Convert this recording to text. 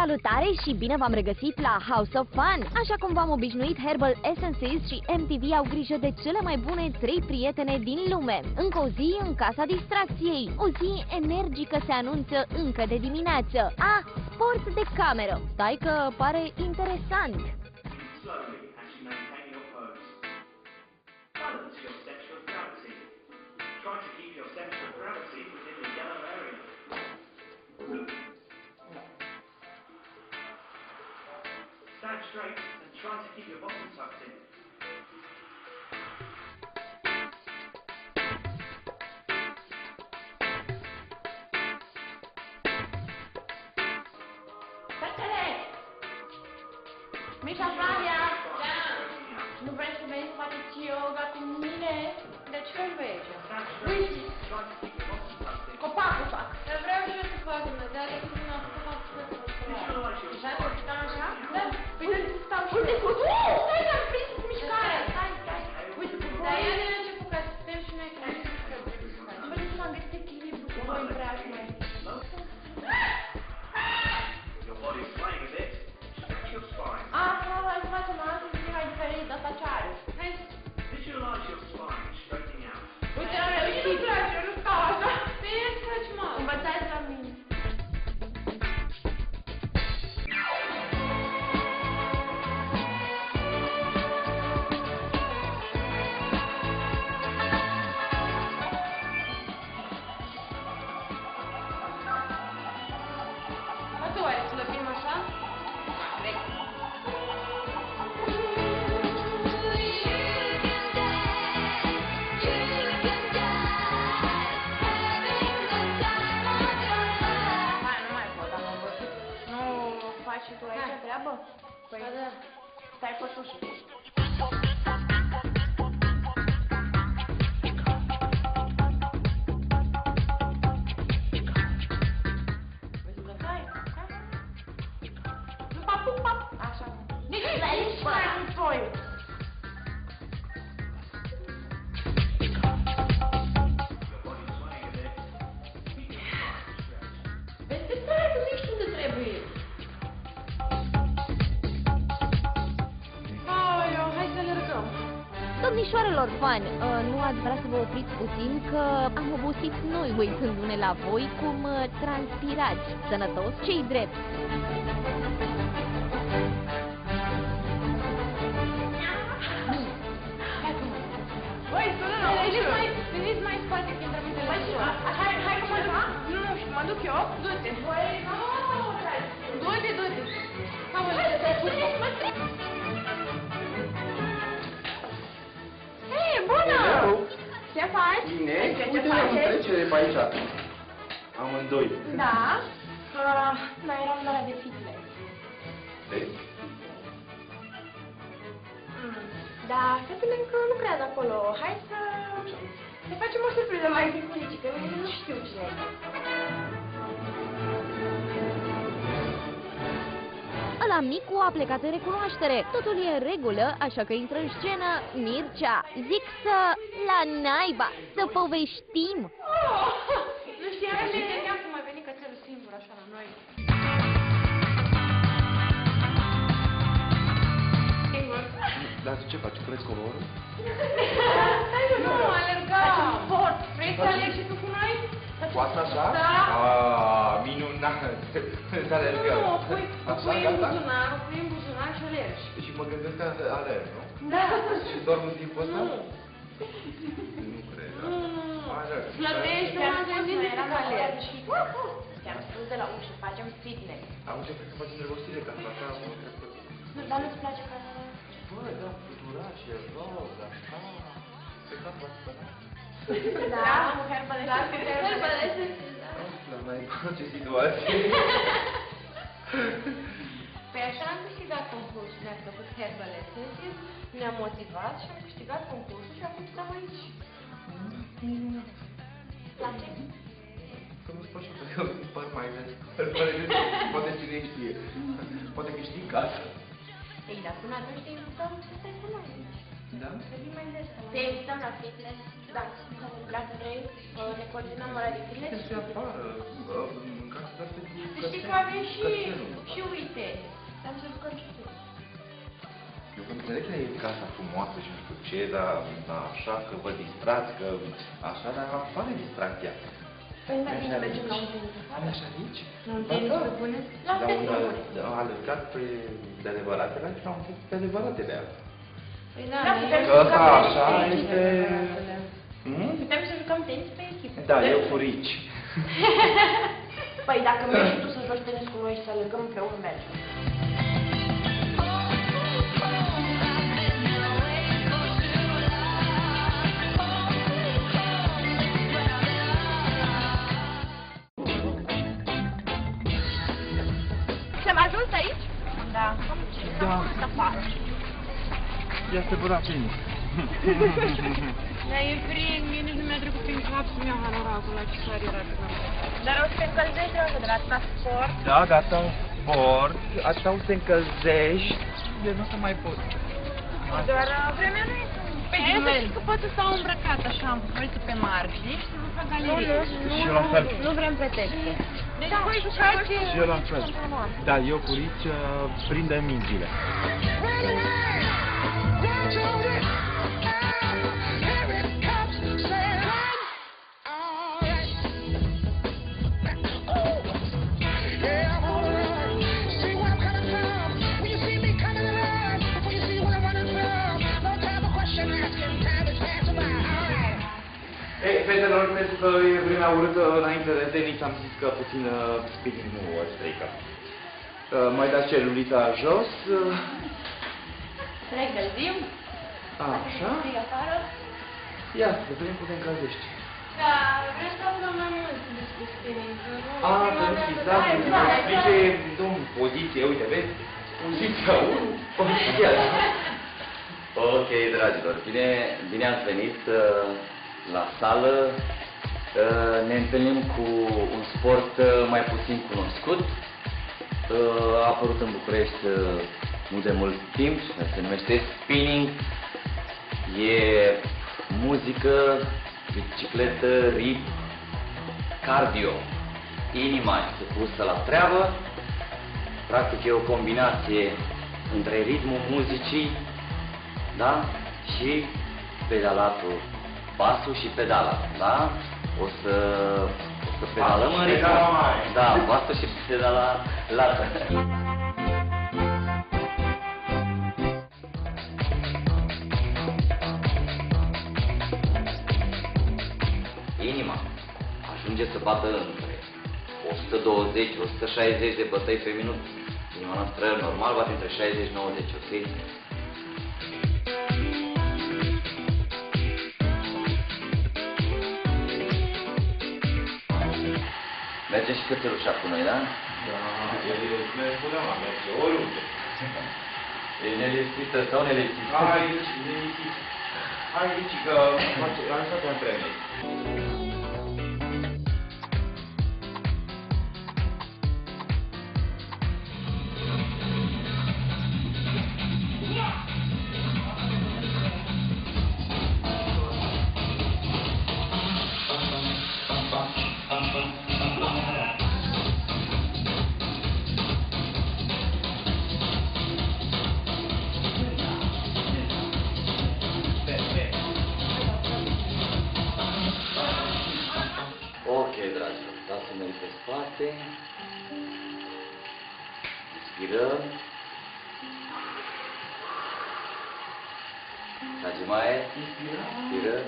Salutare și bine v-am regăsit la House of Fun! Așa cum v-am obișnuit, Herbal Essences și MTV au grijă de cele mai bune 3 prietene din lume. Încă o zi în casa distracției. O zi energică se anunță încă de dimineață. Sport de cameră. Stai că pare interesant. Stand straight and try to keep your bottom tucked in. Fetele! Mișa Flavia! Da! Nu vrei să veni să faceți yoga cu mine? De ce vrei aici? Uite! Copacul fac! Dar vreau și eu să fac, Dumnezeu, de cum nu am făcut fac să fac. Așa? Stau așa? Da! Uite, stau și uite, stai că am prins mișcarea! Stai! Uite, dar ea de la început ca să stăm și noi ca să trebuie. Vreau să m-am găsit echilibru cu voi împreună. Your body's playing a bit. Stretch your spine. Hai să facem astăzi zi mai diferit, dar asta ce are? Hai! Visualize your spine straightening out. Uite, am reușit! Nu place, nu stau așa! Bine să faci, mă! Învățați la mine! Mă, tu oare să lăpim așa? Vrei? Și tu aici treabă? Păi da. Stai pătușă. Vrei să dăm? Hai. Nu pap, pap. Așa. Nici de aici mai cu toi. Vezi, te stai că nu știu unde trebuie. Domnișoarelor fani, nu ați vrea să vă opriți puțin că am obosit noi uitându-ne la voi cum transpirați. Sănătos ce-i drept. Băi, sună-mă! Veniți mai spate când trebuie să le duc. Hai că mă duc. Nu știu, mă duc eu. Du-te. Băi, nu! Du-te, du-te. Hai, mă stric! Bună! Ce faci? Bine, uite, am trecere pe aici. Amândoi. Da? Noi eram la de fitness. De? Da, fetele încă nu cred acolo. Hai să facem o surpriză mai piculici, că nu știu cine e. Ăla micu a plecat în recunoaștere. Totul e în regulă, așa că intră în scenă Mircea. Zic să la naiba, să povestim. Nu știam că gândeam să mai veni cățelul singur așa la noi. Dar ce faci? Crezi colorul? Nu, alergăm. Facem sport. Vrei să alergi și tu cu noi? Cu asta așa? Da. Minunat! Să alergăm. Nu, pui în buzunar și alergi. Și mă gândesc că alerg, nu? Da. Și dorm în timpul ăsta? Nu. Nu cred, da? Slăbești, nu am gândit de că alergi. Ți-am spus de la ușă, facem fitness. Am ce cred că faci îndrăgostire, că așa mă cred că... Dar nu-ți place că... Bă, da, fluturașe, roz, așa... Se capă asta, da? Da, cu Herbal Essences. La mai ce situație. Păi așa am câștigat concursul, ne-am făcut Herbal Essences, ne-am motivat și am câștigat concursul și acum stăm aici. Place? Să nu spun și că par mai des. Poate cine știe. Poate câștig casă. Ei, dar până atunci te invităm să stai cu noi aici. Da? Să vii mai des. Te invităm la fitness, da, la 3, ne coordinăm ora de fitness. Este afară, în Știi că avem și uite, am să jucăm și tu. Eu vă înțeleg că e casa frumoasă și nu știu ce, dar așa că vă distrați, că așa, dar apare distracția. Păi mai bine mergem la un tenis. Are așa aici? La un tenis pe bune? La un tenis pe bune. Am alergat pe de adevăratele și am fost pe adevăratele alea. Păi da, Că ăsta așa este... Putem să jucăm tenis pe echipă. Da, eu cu Rich. Păi dacă mergi și tu să joci tenis cu noi și să alergăm împreună, mergem. Și-am ajuns aici? Da. Da. Afară. Ia să vă tenis. Dar e frig, mie nici nu mi-a trecut prin cap să-mi iau hanoracul la ce soare era când am. Dar o să te încălzești, dragă, de la transport. Da, gata, bord. Asta o să încălzești, de nu o să mai pot. Doar vremea nu e pe Păi, că poate stau îmbrăcat așa, am făcut pe mari, știi? Și să vă fac galerie. Și eu la fel. Nu vrem protecție. Deci voi jucați... Și eu la fel. Da, eu cu Rich prindem mingile. Ei, fetelor, pentru că e vremea urâtă înainte de tenis, am zis că puțin speaking nu o strică. Mai dați celulita jos. Să ne încălzim? Așa. Frig afară? Ia, să vedem cum te încălzești. Da, vreau să audă mai mult despre tenis. Da, pentru că explice, domn, poziție, uite, vezi? Poziția 1, poziția 2. Ok, dragilor, bine ați venit la sală. Ne întâlnim cu un sport mai puțin cunoscut. A apărut în București nu de mult timp, se numește spinning. E muzică, bicicletă, ritm, cardio. Inima este pusă la treabă. Practic e o combinație între ritmul muzicii, da? Și pedalatul, pasul și pedala, da? O să pedalăm în ritm. Da, pasul și pedala lată. Inima ajunge să bată între 120-160 de bătăi pe minut. Inima noastră normal bate între 60-90, ok? Merge și cățelușa cu noi, da? Da, el ne spunea, merge oriunde. E nelipsită sau nelipsită? Hai, Rich, hai, Rich, că am stat în premii. Ok, dragilor, dați-mă pe spate. Inspirăm. Tragem aer. Inspirăm.